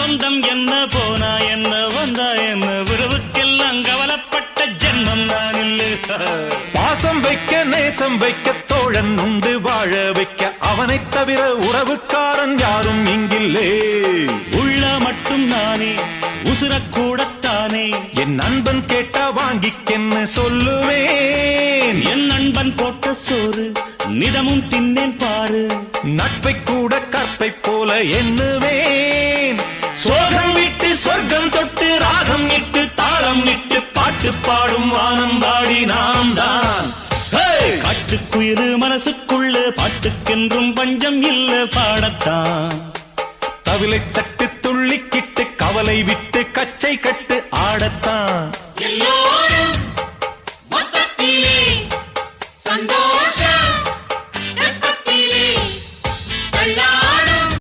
பந்தம் என்ன போனா என்ன வந்தா என்ன உறவுக்கெல்லாம் கவலைப்பட்ட ஜென்மம் நான் இல்லை. பாசம் வைக்க நேசம் வைக்க தோழன் உண்டு வாழ வைக்க அவனைத் தவிர உறவுக்காரன் யாரும் இங்கில்லே. உள்ள மட்டும் நானே உசுரக்கூடத்தானே என் நண்பன் கேட்டா வாங்கிக்கென்னு சொல்லுவேன். என் நண்பன் போட்ட சோறு நிதமும் தின்னேன் பாரு. நட்பை கூட கற்பை போல எண்ணுவேன். சோகம் விட்டு சொர்க்கம் தொட்டு ராகம் இட்டு தாளம் இட்டு பாட்டு பாடும் வானம் பாடி நாம் தான். காட்டுக்குயிரு மனசுக்குள்ள பாட்டுக்கென்றும் பஞ்சம் இல்ல பாடத்தான். தவிலை தட்ட